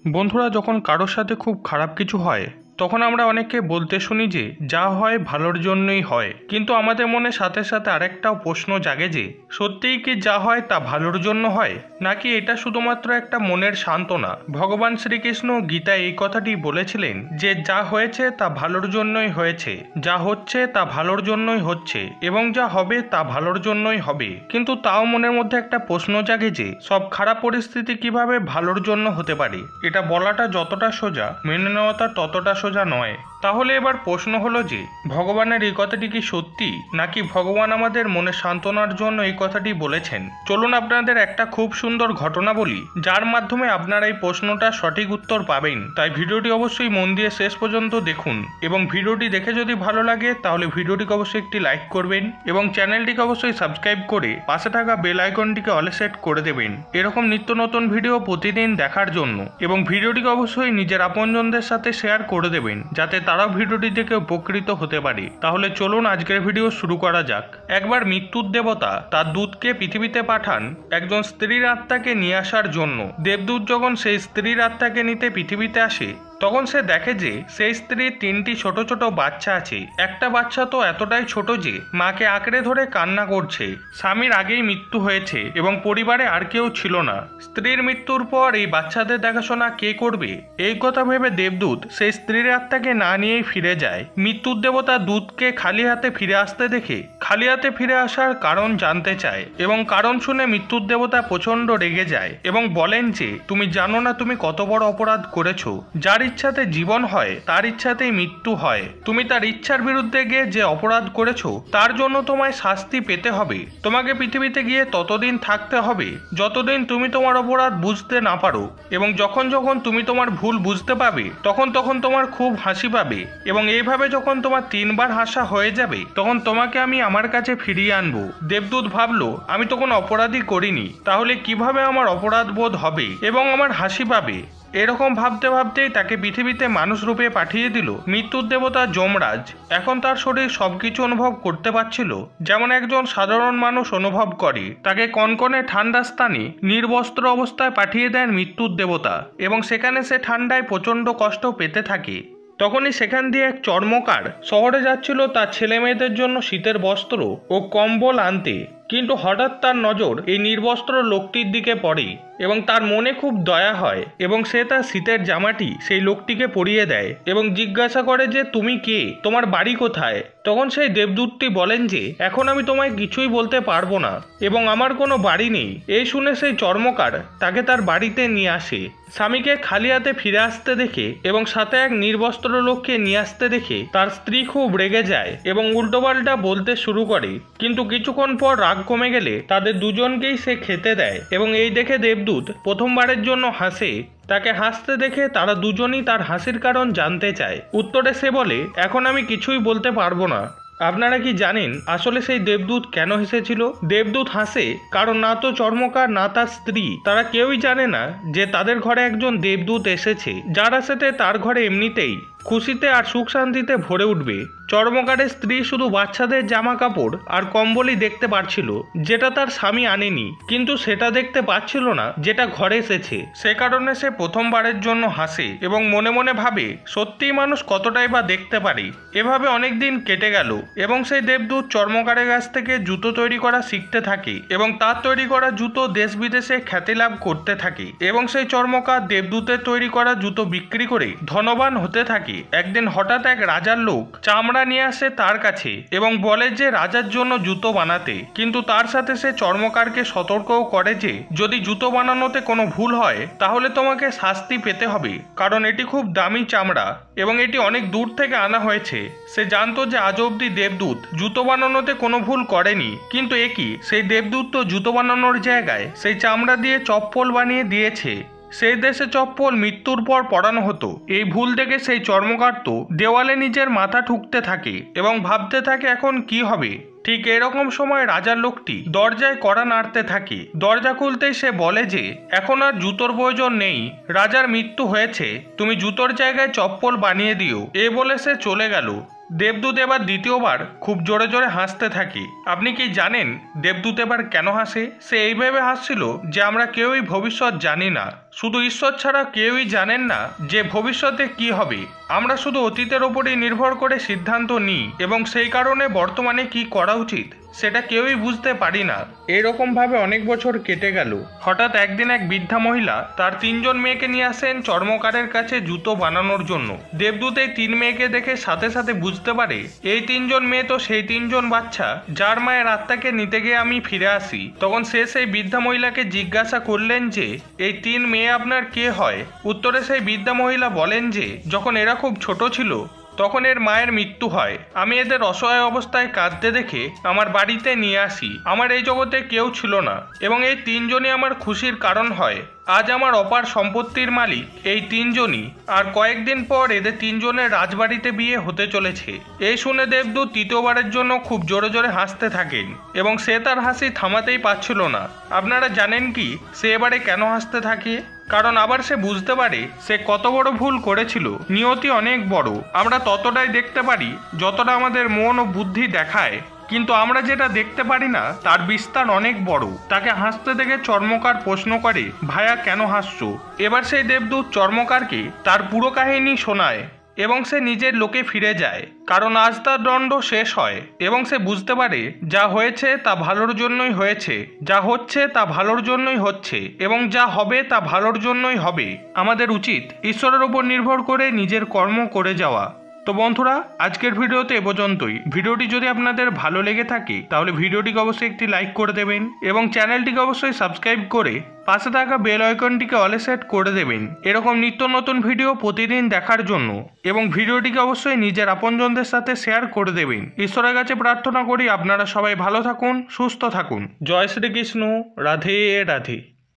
বন্ধুরা, যখন কারোর সাথে খুব খারাপ কিছু হয় তখন আমরা অনেককে বলতে শুনি যে যা হয় ভালোর জন্যই হয়, কিন্তু আমাদের মনে সাথে সাথে আরেকটাও প্রশ্ন জাগে যে সত্যিই কি যা হয় তা ভালোর জন্য হয়, নাকি এটা শুধুমাত্র একটা মনের সান্ত্বনা। ভগবান শ্রীকৃষ্ণ গীতায় এই কথাটি বলেছিলেন যে যা হয়েছে তা ভালোর জন্যই হয়েছে, যা হচ্ছে তা ভালোর জন্যই হচ্ছে এবং যা হবে তা ভালোর জন্যই হবে। কিন্তু তাও মনের মধ্যে একটা প্রশ্ন জাগে যে সব খারাপ পরিস্থিতি কিভাবে ভালোর জন্য হতে পারে। এটা বলাটা যতটা সোজা, মেনে নেওয়াটা ততটা সোজা নয়। তাহলে এবার প্রশ্ন হলো যে ভগবানের এই কথাটি কি সত্যি, নাকি ভগবান আমাদের মনে সান্ত্বনার জন্য এই কথাটি বলেছেন। চলুন আপনাদের একটা খুব সুন্দর ঘটনা বলি, যার মাধ্যমে আপনারা এই প্রশ্নটা সঠিক উত্তর পাবেন। তাই ভিডিওটি অবশ্যই মন দিয়ে শেষ পর্যন্ত দেখুন, এবং ভিডিওটি দেখে যদি ভালো লাগে তাহলে ভিডিওটিকে অবশ্যই একটি লাইক করবেন এবং চ্যানেলটিকে অবশ্যই সাবস্ক্রাইব করে পাশে থাকা বেল আইকনটিকে অলে সেট করে দেবেন এরকম নিত্য নতুন ভিডিও প্রতিদিন দেখার জন্য। এবং ভিডিওটিকে অবশ্যই নিজের আপনজনদের সাথে শেয়ার করে দেবেন যাতে তারাও ভিডিওটি দেখে উপকৃত হতে পারে। তাহলে চলুন আজকের ভিডিও শুরু করা যাক। একবার মৃত্যুর দেবতা তার দূতকে পৃথিবীতে পাঠান একজন স্ত্রীর আত্মাকে নিয়ে আসার জন্য। দেবদূত যখন সেই স্ত্রীর আত্মাকে নিতে পৃথিবীতে আসে তখন সে দেখে যে সেই স্ত্রীর 3টি ছোট ছোট বাচ্চা আছে। একটা বাচ্চা তো এতটাই ছোট যে মাকে আঁকড়ে ধরে কান্না করছে। স্বামীর আগেই মৃত্যু হয়েছে এবং পরিবারে আর কেউ ছিল না। স্ত্রীর মৃত্যুর পর এই বাচ্চাদের দেখাশোনা কে করবে, এই কথা ভেবে দেবদূত সেই স্ত্রীর আত্মাকে না নিয়েই ফিরে যায়। মৃত্যুর দেবতা দূতকে খালি হাতে ফিরে আসতে দেখে খালি হাতে ফিরে আসার কারণ জানতে চায়, এবং কারণ শুনে মৃত্যুর দেবতা প্রচন্ড রেগে যায় এবং বলেন যে তুমি জানো না তুমি কত বড় অপরাধ করেছো। যার ইচ্ছাতে জীবন হয় তার ইচ্ছাতেই মৃত্যু হয়। তুমি তার ইচ্ছার বিরুদ্ধে গিয়ে যে অপরাধ করেছো তার জন্য তোমায় শাস্তি পেতে হবে। তোমাকে পৃথিবীতে গিয়ে ততদিন থাকতে হবে যতদিন তুমি তোমার অপরাধ বুঝতে না পারো, এবং যখন যখন তুমি তোমার ভুল বুঝতে পাবে তখন তখন তোমার খুব হাসি পাবে, এবং এইভাবে যখন তোমার 3বার হাসা হয়ে যাবে তখন তোমাকে আমি আমার কাছে ফিরিয়ে আনবো। দেবদূত ভাবলো আমি তো কোনো অপরাধই করিনি, তাহলে কিভাবে আমার অপরাধ বোধ হবে এবং আমার হাসি পাবে। এরকম ভাবতে ভাবতেই তাকে পৃথিবীতে মানুষ রূপে পাঠিয়ে দিল মৃত্যুর দেবতা যমরাজ। এখন তার শরীর সবকিছু অনুভব করতে পারছিল যেমন একজন সাধারণ মানুষ অনুভব করে। তাকে কনকনে ঠান্ডা স্থানে নির্বস্ত্র অবস্থায় পাঠিয়ে দেন মৃত্যুর দেবতা, এবং সেখানে সে ঠান্ডায় প্রচণ্ড কষ্ট পেতে থাকে। তখনই সেখান দিয়ে এক চর্মকার শহরে যাচ্ছিল তার ছেলে মেয়েদের জন্য শীতের বস্ত্র ও কম্বল আনতে, কিন্তু হঠাৎ তার নজর এই নির্বস্ত্র লোকটির দিকে পড়ে এবং তার মনে খুব দয়া হয়, এবং সে তার শীতের জামাটি সেই লোকটিকে পরিয়ে দেয় এবং জিজ্ঞাসা করে যে তুমি কে, তোমার বাড়ি কোথায়। তখন সেই দেবদূতটি বলেন যে এখন আমি তোমায় কিছুই বলতে পারবো না এবং আমার কোনো বাড়ি নেই। এই শুনে সেই চর্মকার তাকে তার বাড়িতে নিয়ে আসে। স্বামীকে খালি হাতে ফিরে আসতে দেখে এবং সাথে এক নির্বস্ত্র লোককে নিয়ে আসতে দেখে তার স্ত্রী খুব রেগে যায় এবং উল্টোপাল্টা বলতে শুরু করে, কিন্তু কিছুক্ষণ পর রাগ কমে গেলে তাদের দুজনকেই সে খেতে দেয়, এবং এই দেখে দেবদূত প্রথমবারের জন্য হাসে। তাকে হাসতে দেখে তারা দুজনই তার হাসির কারণ জানতে চায়। উত্তরে সে বলে এখন আমি কিছুই বলতে পারবো না। আপনারা কি জানেন আসলে সেই দেবদূত কেন হেসেছিল? দেবদূত হাসে কারণ না তো চর্মকার না তার স্ত্রী তারা কেউই জানে না যে তাদের ঘরে একজন দেবদূত এসেছে, যার সাথে তার ঘরে এমনিতেই খুশিতে আর সুখ শান্তিতে ভরে উঠবে। চর্মকারের স্ত্রী শুধু বাচ্চাদের জামা কাপড় আর কম্বলই দেখতে পাচ্ছিল যেটা তার স্বামী আনেনি, কিন্তু সেটা দেখতে পাচ্ছিল না যেটা ঘরে এসেছে। সে কারণে সে প্রথমবারের জন্য হাসে এবং মনে মনে ভাবে সত্যিই মানুষ কতটাই বা দেখতে পারে। এভাবে অনেক দিন কেটে গেল এবং সেই দেবদূত চর্মকারের কাছ থেকে জুতো তৈরি করা শিখতে থাকে এবং তার তৈরি করা জুতো দেশ বিদেশে খ্যাতি লাভ করতে থাকে, এবং সেই চর্মকার দেবদূতের তৈরি করা জুতো বিক্রি করে ধনবান হতে থাকে। একদিন হঠাৎ এক রাজার লোক চামড়া নিয়ে আসে তার কাছে এবং বলে যে রাজার জন্য জুতো বানাতে, কিন্তু তার সাথে সে চর্মকারকে সতর্কও করে যে যদি জুতো বানানোতে কোনো ভুল হয় তাহলে তোমাকে শাস্তি পেতে হবে, কারণ এটি খুব দামি চামড়া এবং এটি অনেক দূর থেকে আনা হয়েছে। সে জানতো যে আজ অব্দি দেবদূত জুতো বানানোতে কোনো ভুল করেনি, কিন্তু একই সেই দেবদূত তো জুতো বানানোর জায়গায় সেই চামড়া দিয়ে চপ্পল বানিয়ে দিয়েছে। সেই দেশে চপ্পল মৃত্যুর পর পরানো হতো। এই ভুল দেখে সেই চর্মকার তো দেওয়ালে নিজের মাথা ঠুকতে থাকে এবং ভাবতে থাকে এখন কি হবে। ঠিক এরকম সময় রাজার লোকটি দরজায় কড়া নাড়তে থাকে। দরজা খুলতেই সে বলে যে এখন আর জুতোর প্রয়োজন নেই, রাজার মৃত্যু হয়েছে, তুমি জুতোর জায়গায় চপ্পল বানিয়ে দিও। এ বলে সে চলে গেল। দেবদূত এবার দ্বিতীয়বার খুব জোরে জোরে হাসতে থাকে। আপনি কি জানেন দেবদূত এবার কেন হাসে? সে এইভাবে হাসছিল যে আমরা কেউই ভবিষ্যৎ জানি না, শুধু ঈশ্বর ছাড়া কেউই জানেন না যে ভবিষ্যতে কি হবে। আমরা শুধু অতীতের ওপরেই নির্ভর করে সিদ্ধান্ত নিই এবং সেই কারণে বর্তমানে কি করা উচিত সেটা কেউই বুঝতে পারি না। এরকম ভাবে অনেক বছর কেটে গেল। হঠাৎ একদিন এক বৃদ্ধা মহিলা তার 3 জন মেয়েকে নিয়ে আসেন চর্মকারের কাছে জুতো বানানোর জন্য। দেবদূত এই 3 মেয়েকে দেখে সাথে সাথে বুঝতে পারে এই 3 জন মেয়ে তো সেই 3 জন বাচ্চা যার মায়ের আত্মাকে নিতে গিয়ে আমি ফিরে আসি। তখন সে সেই বৃদ্ধা মহিলাকে জিজ্ঞাসা করলেন যে এই 3 মেয়ে আপনার কে হয়? উত্তরে সেই বৃদ্ধা মহিলা বলেন যে যখন এরা খুব ছোট ছিল তখন এর মায়ের মৃত্যু হয়। আমি এদের অসহায় অবস্থায় কাঁদতে দেখে আমার বাড়িতে নিয়ে আসি। আমার এই জগতে কেউ ছিল না এবং এই 3 জনই আমার খুশির কারণ হয়। আজ আমার অপার সম্পত্তির মালিক এই 3 জনই, আর কয়েকদিন পর এদের 3 জনের রাজবাড়িতে বিয়ে হতে চলেছে। এই শুনে দেবদূত তৃতীয়বারের জন্য খুব জোরে জোরে হাসতে থাকেন এবং সে তার হাসি থামাতেই পারছিল না। আপনারা জানেন কি সে এবারে কেন হাসতে থাকে? কারণ আবার সে বুঝতে পারে সে কত বড় ভুল করেছিল। নিয়তি অনেক বড়, আমরা ততটাই দেখতে পারি যতটা আমাদের মন ও বুদ্ধি দেখায়, কিন্তু আমরা যেটা দেখতে পারি না তার বিস্তার অনেক বড়। তাকে হাসতে দেখে চর্মকার প্রশ্ন করে, ভাইয়া কেন হাসছো? এবার সেই দেবদূত চর্মকারকে তার পুরো কাহিনী শোনায় এবং সে নিজের লোকে ফিরে যায়, কারণ আজ তার দণ্ড শেষ হয় এবং সে বুঝতে পারে যা হয়েছে তা ভালোর জন্যই হয়েছে, যা হচ্ছে তা ভালোর জন্যই হচ্ছে এবং যা হবে তা ভালোর জন্যই হবে। আমাদের উচিত ঈশ্বরের উপর নির্ভর করে নিজের কর্ম করে যাওয়া। তো বন্ধুরা, আজকের ভিডিওতে এ পর্যন্তই। ভিডিওটি যদি আপনাদের ভালো লেগে থাকে তাহলে ভিডিওটিকে অবশ্যই একটি লাইক করে দেবেন এবং চ্যানেলটিকে অবশ্যই সাবস্ক্রাইব করে পাশে থাকা বেল আইকনটিকে অলে সেট করে দেবেন এরকম নিত্য নতুন ভিডিও প্রতিদিন দেখার জন্য, এবং ভিডিওটিকে অবশ্যই নিজের আপনজনদের সাথে শেয়ার করে দেবেন। ঈশ্বরের কাছে প্রার্থনা করি আপনারা সবাই ভালো থাকুন, সুস্থ থাকুন। জয় শ্রীকৃষ্ণ। রাধে রাধে।